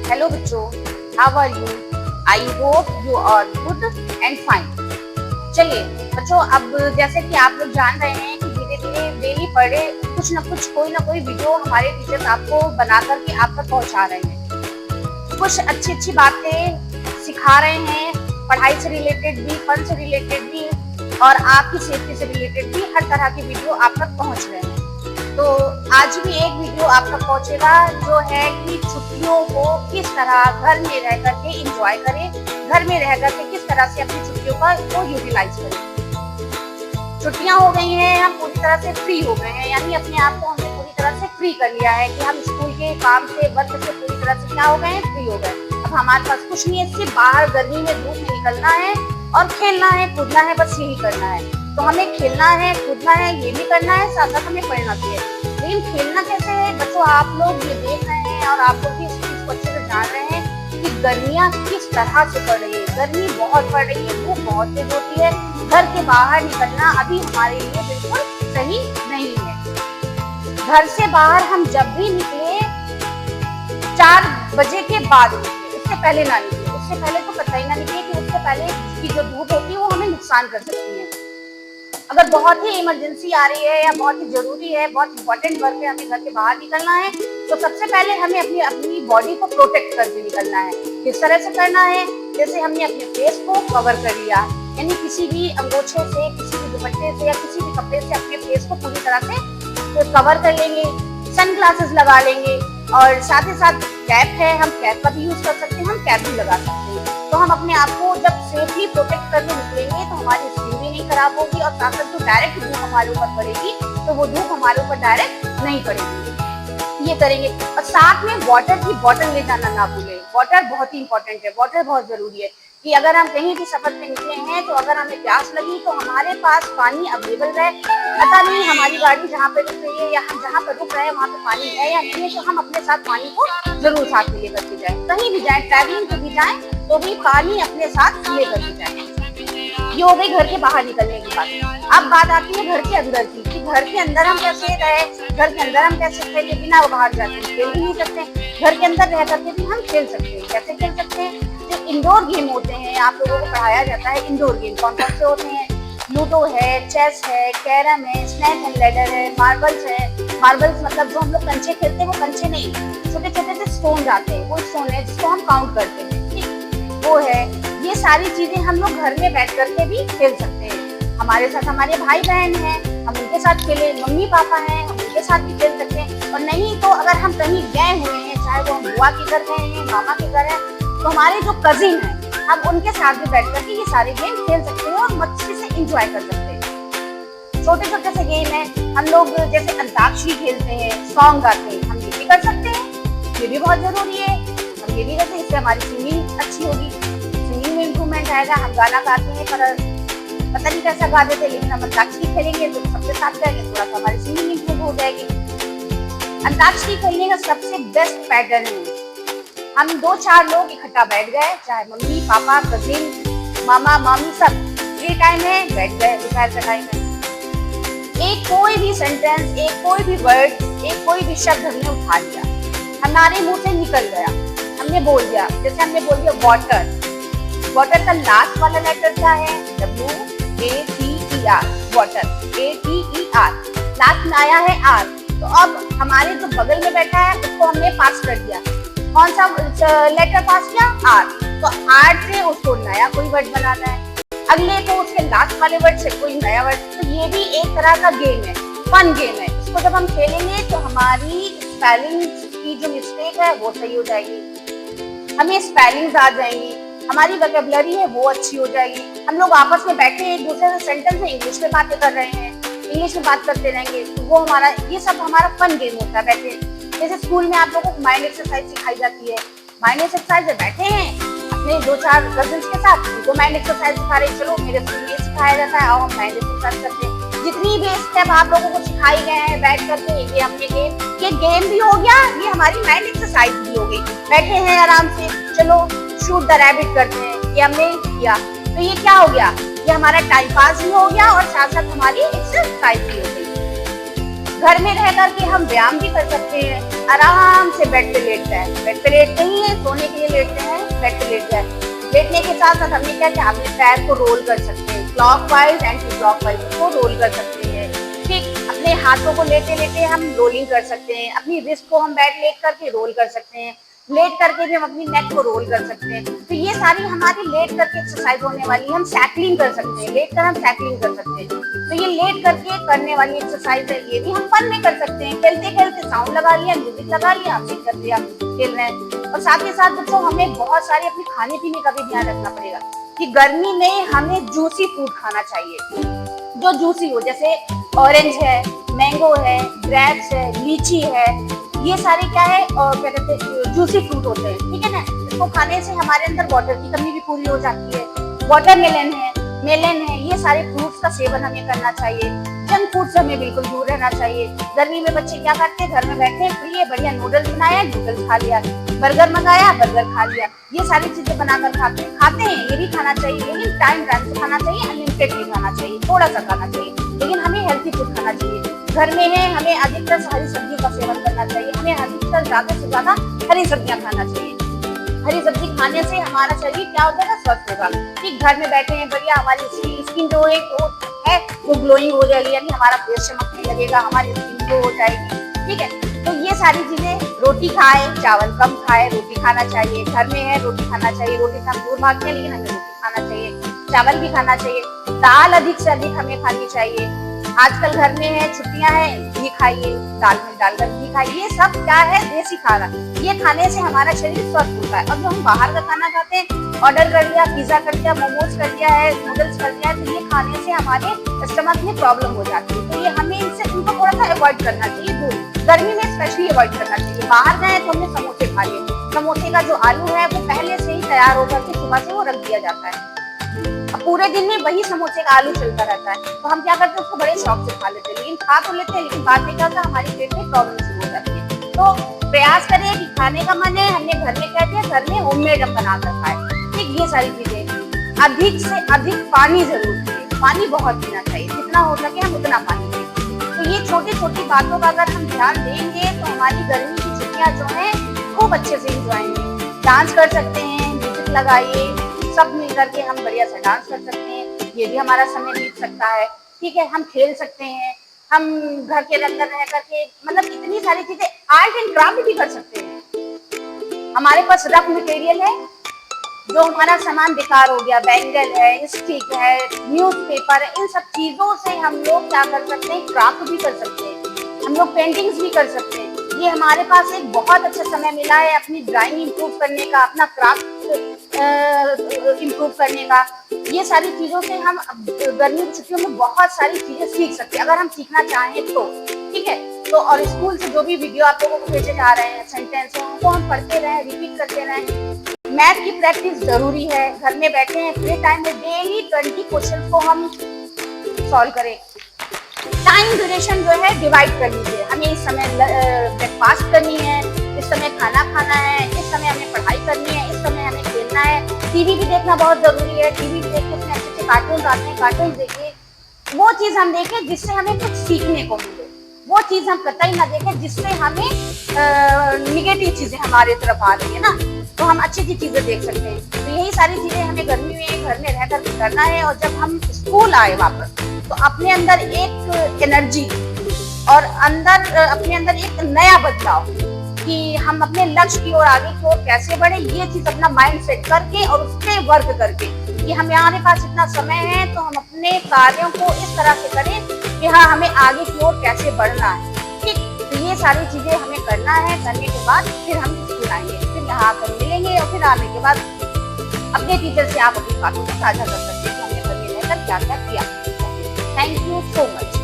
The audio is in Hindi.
हेलो बच्चों, how are you? I hope you are good and fine. चलिए बच्चों, अब जैसे कि आप लोग जान रहे हैं कि धीरे धीरे डेली पर डे कुछ ना कुछ कोई ना कोई वीडियो हमारे टीचर्स आपको बना करके आप तक पहुंचा रहे हैं। कुछ अच्छी अच्छी बातें सिखा रहे हैं, पढ़ाई से रिलेटेड भी, फन से रिलेटेड भी और आपकी सेफ्टी से रिलेटेड भी हर तरह की वीडियो आप तक पहुंच रहे हैं। तो आज भी एक वीडियो आप तक पहुंचेगा जो है कि छुट्टियों को किस तरह घर में रह करके एंजॉय करें, घर में रह करके किस तरह से अपनी छुट्टियों को यूटिलाइज करें। छुट्टियां हो गई हैं, हम पूरी तरह से फ्री हो गए हैं, यानी अपने आप को हमने पूरी तरह से फ्री कर लिया है कि हम स्कूल के काम से, वर्क से पूरी तरह से क्या हो गए हैं, फ्री हो गए। अब हमारे पास कुछ नहीं है, सिर्फ बाहर गर्मी में धूप में निकलना है और खेलना है, कूदना है, बस यही करना है। तो हमें खेलना है, कूदना है, ये भी करना है, साथ साथ हमें पढ़ना भी है। लेकिन खेलना कैसे है बच्चों, आप लोग ये देख रहे हैं और आप लोग भी इस चीज को अच्छे से जान रहे हैं कि गर्मियाँ किस तरह से पड़ रही है। गर्मी बहुत पड़ रही है, धूप बहुत तेज होती है, घर के बाहर निकलना अभी हमारे लिए बिल्कुल सही नहीं है। घर से बाहर हम जब भी निकले 4 बजे के बाद निकले, उससे पहले ना निकले। उससे पहले तो कतई ना निकले कि उससे पहले की जो धूप होती है वो हमें नुकसान कर सकती है। अगर बहुत ही इमरजेंसी आ रही है या बहुत ही जरूरी है, बहुत इंपॉर्टेंट वर्क है, हमें घर के बाहर निकलना है, तो सबसे पहले हमें अपनी बॉडी को प्रोटेक्ट करके निकलना है। किस तरह से करना है? जैसे हमने अपने फेस को कवर कर लिया, यानी किसी भी अंगोछे से, किसी भी दुपट्टे से या किसी भी कपड़े से अपने फेस को पूरी तरह से कवर कर लेंगे। सन ग्लासेस लगा लेंगे और साथ ही साथ कैप है, हम कैप का भी यूज कर सकते हैं, हम कैप भी लगा सकते हैं। तो हम अपने आप को जब सेफली प्रोटेक्ट करके निकलेंगे तो हमारी स्किन भी नहीं खराब होगी और साथ साथ जो डायरेक्ट धूप हमारे ऊपर पड़ेगी तो वो धूप हमारे ऊपर डायरेक्ट नहीं पड़ेगी। ये करेंगे और साथ में वाटर की बोतल ले जाना ना भूलें। वाटर बहुत ही इंपॉर्टेंट है, वाटर बहुत जरूरी है कि अगर हम कहीं भी सफर पे निकले हैं तो अगर हमें प्यास लगी तो हमारे पास पानी अवेलेबल रहे। पता नहीं हमारी गाड़ी जहाँ पे रुक रही है या हम जहाँ पर रुक रहे हैं वहाँ पे पानी है या नहीं है, तो हम अपने साथ पानी को जरूर साथ में लेकर के जाए। कहीं भी जाए, ट्रैवलिंग पे भी जाए तो भी पानी अपने साथ लेकर के जाए। ये हो गई घर के बाहर निकलने की बात। अब बात आती है घर के अंदर की कि घर के अंदर हम कैसे रहे, घर के अंदर हम कैसे खेले, बिना बाहर जाते खेल भी नहीं सकते। घर के अंदर रह करके भी हम खेल सकते हैं। कैसे खेल सकते हैं? जो इंडोर गेम होते हैं, आप लोगों को पढ़ाया जाता है इंडोर गेम कौन कौन से होते हैं। लूडो है, चेस है, कैरम है, स्नैक एंड लैडर है, मार्बल्स है। मार्बल्स मतलब जो हम लोग कंचे खेलते हैं, वो कंचे नहीं, छोटे छोटे से स्टोन आते हैं, वो स्टोन है जिसको हम काउंट करते हैं, ठीक, वो है। ये सारी चीजें हम लोग घर में बैठ करके भी खेल सकते हैं। हमारे साथ हमारे भाई बहन हैं, हम उनके साथ खेले, मम्मी पापा हैं, हम उनके साथ भी खेल सकते हैं। और नहीं तो अगर हम कहीं गए हुए हैं, चाहे वो हम बुआ के घर गए हैं, मामा के घर है, तो हमारे जो कजिन है हम उनके साथ भी बैठ करके ये सारे गेम खेल सकते हैं और मस्ती से एंजॉय कर सकते हैं। छोटे छोटे से गेम है, हम लोग जैसे अंताक्षरी खेलते हैं, सॉन्ग गाते हैं, हम ये भी कर सकते हैं, ये भी बहुत जरूरी है। हम ये भी करते हैं, इससे हमारी सिंगिंग अच्छी होगी, सिंगिंग में इम्प्रूवमेंट आएगा। हम गाना गाते हैं पर पता नहीं कैसा गा देते, लेकिन हम अंताक्षरी खेलेंगे तो सबके साथ गाएंगे, थोड़ा सा हमारी सिंगिंग इम्प्रूव हो जाएगी। अंताक्षरी खेलने का सबसे बेस्ट पैटर्न है, हम 2-4 लोग इकट्ठा बैठ गए, चाहे मम्मी पापा, कजिन, मामा मामी, सब फ्री टाइम है, बैठ गए दोपहर का टाइम है। एक कोई भी सेंटेंस, एक कोई भी वर्ड, एक कोई भी शब्द हमने उठा लिया, हमारे मुंह से निकल गया, हमने बोल दिया। जैसे हमने बोल दिया वाटर, वाटर का लास्ट वाला लेटर क्या है? WATER, वाटर, ATER, लास्ट में आया है R। तो अब हमारे जो बगल में बैठा है उसको हमने पास कर दिया। कौन सा लेटर पास किया? R। तो R से उसको नया कोई वर्ड बनाना है, अगले को उसके लास्ट वाले वर्ड से कोई नया वर्ड। तो ये भी एक तरह का गेम है, फन गेम है। इसको जब हम खेलेंगे तो हमारी स्पेलिंग की जो मिस्टेक है वो सही हो जाएगी, हमें स्पेलिंग्स आ जाएंगी, हमारी वोकैबुलरी है वो अच्छी हो जाएगी। हम लोग आपस में बैठे एक दूसरे से सेंटेंस में इंग्लिश में बातें कर रहे हैं, इंग्लिश में बात करते रहेंगे, तो वो हमारा, ये सब हमारा फन गेम होता है। बैठे जैसे स्कूल में आप लोगों को माइंड एक्सरसाइज सिखाई जाती है, माइंड एक्सरसाइज में बैठे हैं अपने 2-4 कजिन्स के साथ, उनको माइंड एक्सरसाइज सिखा रहे, चलो मेरे स्कूल में सिखाया जाता है और हम माइंड एक्सरसाइज करते हैं। जितनी भी स्टेप आप लोगों को सिखाई गए हैं बैठ करके, ये हमने ये गेम भी हो गया, ये हमारी माइंड एक्सरसाइज भी हो गई। बैठे हैं आराम से, चलो शूट द रैबिट करते हैं, ये हमने किया, तो ये क्या हो गया? ये हमारा टाइम पास भी हो गया और साथ साथ हमारी एक्सरसाइज भी हो गई। घर में रह करके हम व्यायाम भी कर सकते हैं, आराम से बेड पे लेटते हैं, बेड पे लेटते ही है, सोने के लिए लेटते हैं, बेड पे लेटते हैं। लेटने के साथ साथ हमने क्या किया, अपने पैर को रोल कर सकते हैं, क्लॉकवाइज एंटी क्लॉकवाइज को रोल कर सकते हैं। ठीक, अपने हाथों को लेटे लेटे हम रोलिंग कर सकते हैं, अपनी रिस्ट को हम बैठ लेट करके रोल कर सकते हैं, लेट करके भी हम अपनी नेक को रोल कर सकते हैं। तो ये सारी हमारी लेट करके एक्सरसाइज होने वाली है। हम साइकिलिंग कर सकते हैं, लेट कर हम साइकिलिंग कर सकते हैं। तो ये लेट करके करने वाली एक्सरसाइज है, ये भी हम फन में कर सकते हैं। खेलते खेलते साउंड लगा लिया, म्यूजिक लगा लिया, म्यूजिक कर दिया, खेल रहे हैं। और साथ ही साथ बच्चों हमें बहुत सारे अपने खाने पीने का भी ध्यान रखना पड़ेगा कि गर्मी में हमें जूसी फूड खाना चाहिए, जो जूसी हो, जैसे ऑरेंज है, मैंगो है, ग्रेप्स है, लीची है, ये सारे क्या है और क्या कहते हैं जूसी फ्रूट होते हैं, ठीक है ना। इसको खाने से हमारे अंदर वाटर की कमी भी पूरी हो जाती है। वाटरमेलन है, मेलन है, ये सारे फ्रूट्स का सेवन हमें करना चाहिए। जंक फूड से हमें बिल्कुल दूर रहना चाहिए। गर्मी में बच्चे क्या करते हैं, घर में बैठे हैं, फ्री है, बढ़िया नूडल्स बनाया, नूडल्स खा लिया, बर्गर मंगाया, बर्गर खा लिया, ये सारी चीजें बनाकर खाते हैं। ये भी खाना चाहिए, लेकिन टाइम से खाना चाहिए, अनलिमिटेड नहीं खाना चाहिए, थोड़ा सा खाना चाहिए, लेकिन हमें हेल्थी फूड खाना चाहिए। घर में है, हमें अधिकतर हरी सब्जियों का सेवन करना चाहिए, हमें अधिकतर ज्यादा से ज्यादा हरी सब्जियां खाना चाहिए। हरी सब्जी खाने से हमारा शरीर क्या हो जाएगा, स्वस्थ होगा। ठीक, घर में बैठे हैं, बढ़िया, हमारी स्किन जो है वो ग्लोइंग हो जाएगी, यानी हमारा फेस चमकने लगेगा, हमारी स्किन ग्लो हो जाएगी, ठीक है। तो ये सारी चीजें, रोटी खाए, चावल कम खाए, रोटी खाना चाहिए। घर में है, रोटी खाना चाहिए, रोटी से हम दूर भागते हैं, लेकिन हमें रोटी खाना चाहिए, चावल भी खाना चाहिए, दाल अधिक से अधिक हमें खानी चाहिए। आजकल घर में है, छुट्टियां हैं, घी खाइए, दाल में डालकर घी खाइए, ये सब क्या है, देसी खाना। ये खाने से हमारा शरीर स्वस्थ होता है। और जो हम बाहर का खाना खाते हैं, ऑर्डर कर दिया, पिज्जा कर दिया, मोमोज कर दिया है, नूडल्स कर दिया है, तो ये खाने से हमारे स्टमक में प्रॉब्लम हो जाती है। तो ये हमें इनसे उनको थोड़ा सा अवॉइड करना चाहिए, दूर, गर्मी में स्पेशली अवॉइड करना चाहिए। बाहर गए तो हमने समोसे खा लिए, समोसे का जो आलू है वो पहले से ही तैयार होकर के सुबह से वो रख दिया जाता है, पूरे दिन में वही समोसे का आलू चलता रहता है। तो हम क्या करते हैं, उसको बड़े शौक से खा लेते हैं, लेकिन खा तो लेते हैं, लेकिन बाद में क्या होता है, हमारी पेट में प्रॉब्लम शुरू हो जाती है। तो प्रयास करें कि खाने का मन है, हमने घर में कह दिया, घर में होममेड हम बनाकर खाए। ठीक, ये सारी चीजें, अधिक से अधिक पानी जरूर पिए, पानी बहुत पीना चाहिए, जितना हो सके हम उतना पानी पिए। तो ये छोटी छोटी बातों का अगर हम ध्यान देंगे तो हमारी गर्मी की छुट्टियां जो है खूब अच्छे से इंजॉय होंगी। डांस कर सकते हैं, म्यूजिक लगाइए, सब मिल करके हम बढ़िया से डांस कर सकते हैं, ये भी हमारा समय बीत सकता है, ठीक है। हम खेल सकते हैं, हम घर के अंदर रह करके मतलब इतनी सारी चीजें, आर्ट एंड क्राफ्ट भी कर सकते हैं। हमारे पास रफ मटेरियल है, जो हमारा सामान बेकार हो गया, बैंगल है, स्टिक है, न्यूज़पेपर है, इन सब चीजों से हम लोग क्या कर सकते हैं, क्राफ्ट भी कर सकते हैं, हम लोग पेंटिंग्स भी कर सकते हैं। ये हमारे पास एक बहुत अच्छा समय मिला है अपनी ड्राइंग इंप्रूव करने का, अपना क्राफ्ट इम्प्रूव करने का। ये सारी चीजों से हम गर्मी की छुट्टियों में बहुत सारी चीजें सीख सकते हैं, अगर हम सीखना चाहें तो, ठीक है। तो और स्कूल से जो भी वीडियो आप लोगों को भेजे जा रहे हैं, सेंटेंस हैं, उनको हम पढ़ते रहें, रिपीट करते रहें। मैथ की प्रैक्टिस जरूरी है। घर में बैठे हैं, फ्री टाइम में डेली 20 क्वेश्चन को हम सॉल्व करें। टाइम ड्यूरेशन जो है डिवाइड कर लीजिए, हमें इस समय ब्रेकफास्ट करनी है, इस समय खाना खाना है, इस समय हमें पढ़ाई करनी है, इस समय हमें खेलना है। टीवी भी देखना बहुत जरूरी है, टीवी भी देखिए, उसमें अच्छे अच्छे कार्टून आते हैं, कार्टून देखिए, वो चीज हम देखें जिससे हमें कुछ सीखने को मिले, वो चीज हम कतई ना देखें जिससे हमें निगेटिव चीजें हमारे तरफ आ रही है ना, तो हम अच्छी अच्छी चीजें देख सकते हैं। तो यही सारी चीजें हमें गर्मी में घर में रह कर करना है। और जब हम स्कूल आए वापस, तो अपने अंदर एक एनर्जी और अपने अंदर एक नया बदलाव कि हम अपने लक्ष्य की ओर, आगे की ओर कैसे बढ़े, ये चीज अपना माइंड सेट करके और उस पर वर्क करके कि हमारे पास इतना समय है तो हम अपने कार्यों को इस तरह से करें कि हाँ, हमें आगे की ओर कैसे बढ़ना है, ठीक। तो ये सारी चीजें हमें करना है, करने के बाद फिर हम स्कूल आएंगे, फिर यहाँ आकर मिलेंगे और फिर आने के बाद अपने टीचर से आप अपनी बातों को साझा कर सकते हैं कि हमने घर में रहकर क्या क्या किया। Thank you so much.